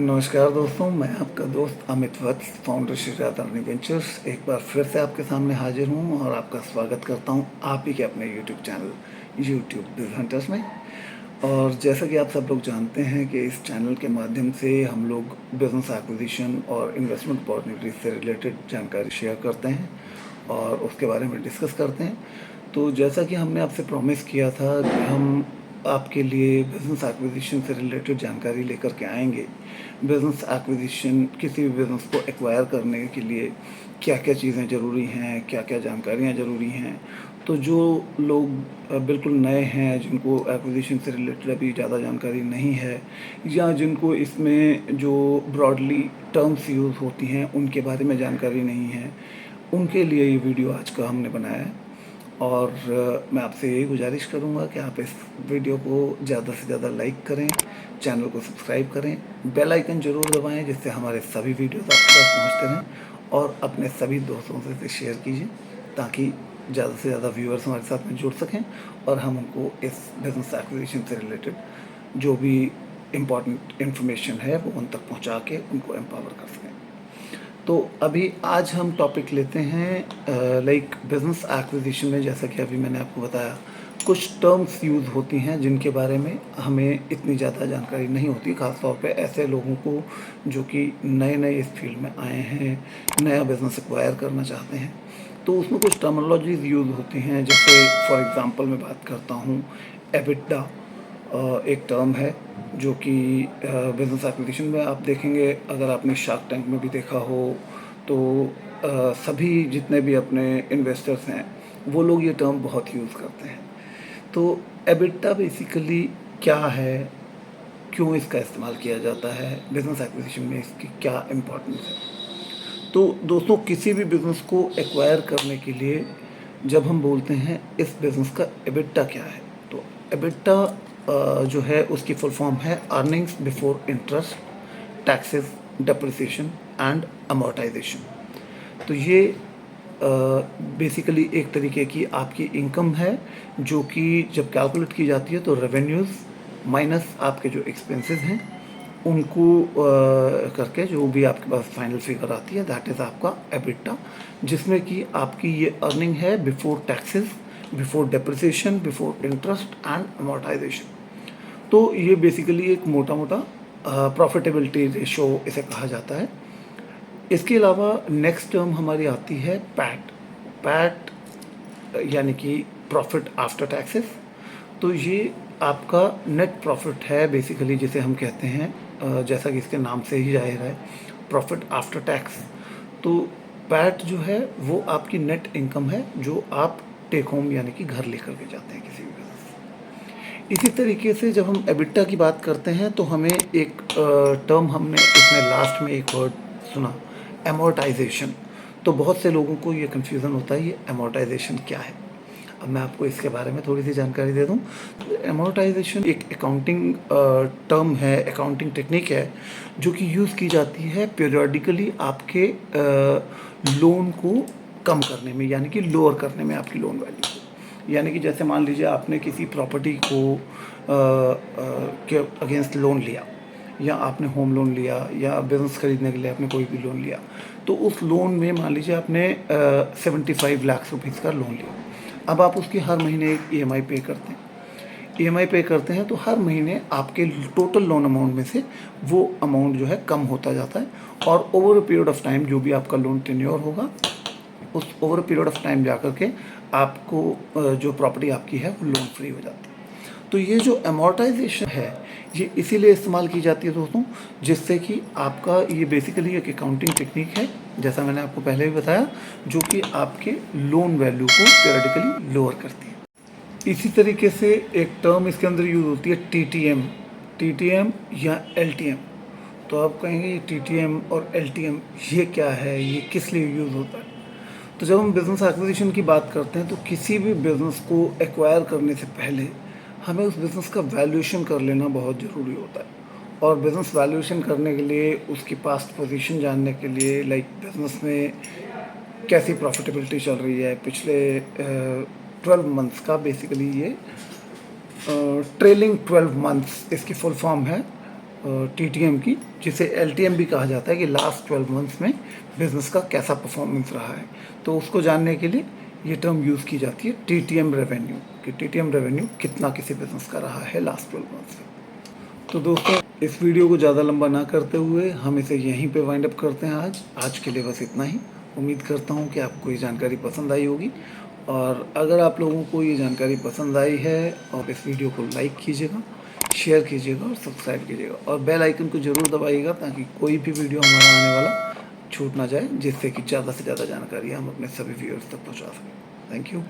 नमस्कार दोस्तों, मैं आपका दोस्त अमित वत्स, फाउंडर श्री राधा रानी वेंचर्स एक बार फिर से आपके सामने हाजिर हूँ और आपका स्वागत करता हूँ आप ही के अपने यूट्यूब चैनल यूट्यूब बिज़ हंटर्स में। और जैसा कि आप सब लोग जानते हैं कि इस चैनल के माध्यम से हम लोग बिज़नेस एक्विजिशन और इन्वेस्टमेंट अपॉर्चुनिटीज से रिलेटेड जानकारी शेयर करते हैं और उसके बारे में डिस्कस करते हैं। तो जैसा कि हमने आपसे प्रॉमिस किया था कि हम आपके लिए बिज़नेस एक्विजिशन से रिलेटेड जानकारी लेकर के आएंगे। बिज़नेस एक्विजिशन, किसी भी बिज़नेस को एक्वायर करने के लिए क्या क्या चीज़ें ज़रूरी हैं, क्या क्या जानकारियाँ ज़रूरी हैं। तो जो लोग बिल्कुल नए हैं, जिनको एक्विजिशन से रिलेटेड अभी ज़्यादा जानकारी नहीं है, या जिनको इसमें जो ब्रॉडली टर्म्स यूज़ होती हैं उनके बारे में जानकारी नहीं है, उनके लिए ये वीडियो आज का हमने बनाया है। और मैं आपसे यही गुजारिश करूंगा कि आप इस वीडियो को ज़्यादा से ज़्यादा लाइक करें, चैनल को सब्सक्राइब करें, बेल आइकन ज़रूर दबाएं जिससे हमारे सभी वीडियोस आपके पास पहुंचते रहें, और अपने सभी दोस्तों से शेयर कीजिए ताकि ज़्यादा से ज़्यादा व्यूअर्स हमारे साथ में जुड़ सकें और हम उनको इस बिज़नेस एक्विजिशन से रिलेटेड जो भी इम्पॉर्टेंट इन्फॉर्मेशन है वो उन तक पहुँचा के उनको एम्पावर कर सकें। तो अभी आज हम टॉपिक लेते हैं लाइक बिज़नेस एक्विजिशन में। जैसा कि अभी मैंने आपको बताया, कुछ टर्म्स यूज़ होती हैं जिनके बारे में हमें इतनी ज़्यादा जानकारी नहीं होती, ख़ासतौर पे ऐसे लोगों को जो कि नए नए इस फील्ड में आए हैं, नया बिज़नेस एक्वायर करना चाहते हैं। तो उसमें कुछ टर्मिनोलॉजीज़ यूज़ होती हैं। जैसे फॉर एग्ज़ाम्पल मैं बात करता हूँ, एबिटा एक टर्म है जो कि बिज़नेस एक्विजिशन में आप देखेंगे। अगर आपने शार्क टैंक में भी देखा हो तो सभी जितने भी अपने इन्वेस्टर्स हैं वो लोग ये टर्म बहुत यूज़ करते हैं। तो एबिटा बेसिकली क्या है, क्यों इसका इस्तेमाल किया जाता है, बिज़नेस एक्विजिशन में इसकी क्या इम्पोर्टेंस है। तो दोस्तों, किसी भी बिज़नेस को एक्वायर करने के लिए जब हम बोलते हैं इस बिज़नेस का एबिटा क्या है, तो एबिटा जो है उसकी फुल फॉर्म है earnings before interest, taxes, depreciation and amortisation. तो ये बेसिकली एक तरीके की आपकी इनकम है जो कि जब कैलकुलेट की जाती है तो रेवेन्यूज़ माइनस आपके जो एक्सपेंसेस हैं उनको करके जो भी आपके पास फाइनल फिगर आती है, दैट इज़ आपका एबिटा, जिसमें कि आपकी ये अर्निंग है before taxes, before depreciation, before interest and amortisation. तो ये बेसिकली एक मोटा मोटा प्रॉफिटेबिलिटी रेशो इसे कहा जाता है। इसके अलावा नेक्स्ट टर्म हमारी आती है पैट। पैट यानी कि प्रॉफिट आफ्टर टैक्सेस। तो ये आपका नेट प्रॉफिट है बेसिकली, जिसे हम कहते हैं जैसा कि इसके नाम से ही जाहिर है, प्रॉफिट आफ्टर टैक्स। तो पैट जो है वो आपकी नेट इनकम है जो आप टेक होम यानी कि घर लेकर के जाते हैं किसी भी बिजनेस से। इसी तरीके से जब हम एबिटा की बात करते हैं तो हमें एक टर्म हमने इसमें लास्ट में एक वर्ड सुना, एमोर्टाइजेशन। तो बहुत से लोगों को ये कन्फ्यूज़न होता है, ये एमोर्टाइजेशन क्या है। अब मैं आपको इसके बारे में थोड़ी सी जानकारी दे दूं। तो एमोर्टाइजेशन एक अकाउंटिंग टर्म है, अकाउंटिंग टेक्निक है जो कि यूज़ की जाती है पीरियडिकली आपके लोन को कम करने में, यानी कि लोअर करने में आपकी लोन वैल्यू को। यानी कि जैसे मान लीजिए आपने किसी प्रॉपर्टी को के अगेंस्ट लोन लिया, या आपने होम लोन लिया, या बिज़नेस खरीदने के लिए आपने कोई भी लोन लिया। तो उस लोन में मान लीजिए आपने 75 लाख रुपीज़ का लोन लिया। अब आप उसकी हर महीने एक EMI पे करते हैं। EMI पे करते हैं तो हर महीने आपके टोटल लोन अमाउंट में से वो अमाउंट जो है कम होता जाता है, और over a period of time जो भी आपका लोन टेन्योर होगा उस over a period of time जा कर के आपको जो प्रॉपर्टी आपकी है वो लोन फ्री हो जाती है। तो ये जो अमोर्टाइजेशन है ये इसीलिए इस्तेमाल की जाती है दोस्तों, जिससे कि आपका ये बेसिकली एक अकाउंटिंग टेक्निक है, जैसा मैंने आपको पहले भी बताया, जो कि आपके लोन वैल्यू को पीरियडिकली लोअर करती है। इसी तरीके से एक टर्म इसके अंदर यूज़ होती है TTM या LTM। तो आप कहेंगे ये TTM और LTM ये क्या है, ये किस लिए यूज़ होता है। तो जब हम बिज़नेस एक्विजिशन की बात करते हैं तो किसी भी बिज़नेस को एक्वायर करने से पहले हमें उस बिज़नेस का वैल्यूएशन कर लेना बहुत ज़रूरी होता है। और बिज़नेस वैल्यूएशन करने के लिए, उसकी पास्ट पोजीशन जानने के लिए, लाइक बिज़नेस में कैसी प्रॉफिटेबिलिटी चल रही है पिछले 12 मंथ्स का, बेसिकली ये ट्रेलिंग 12 मंथ्स इसकी फुल फॉर्म है, TTM की, जिसे LTM भी कहा जाता है कि लास्ट 12 मंथ्स में बिज़नेस का कैसा परफॉर्मेंस रहा है, तो उसको जानने के लिए ये टर्म यूज़ की जाती है TTM रेवेन्यू, कि TTM रेवेन्यू कितना किसी बिज़नेस का रहा है लास्ट 12 मंथ्स में। तो दोस्तों, इस वीडियो को ज़्यादा लंबा ना करते हुए हम इसे यहीं पे वाइंड अप करते हैं। आज के लिए बस इतना ही। उम्मीद करता हूँ कि आपको ये जानकारी पसंद आई होगी, और अगर आप लोगों को ये जानकारी पसंद आई है और इस वीडियो को लाइक कीजिएगा, शेयर कीजिएगा और सब्सक्राइब कीजिएगा, और बेल आइकन को ज़रूर दबाइएगा ताकि कोई भी वीडियो हमारा आने वाला छूट ना जाए, जिससे कि ज़्यादा से ज़्यादा जानकारी हम अपने सभी व्यूअर्स तक पहुँचा सकें। Thank you.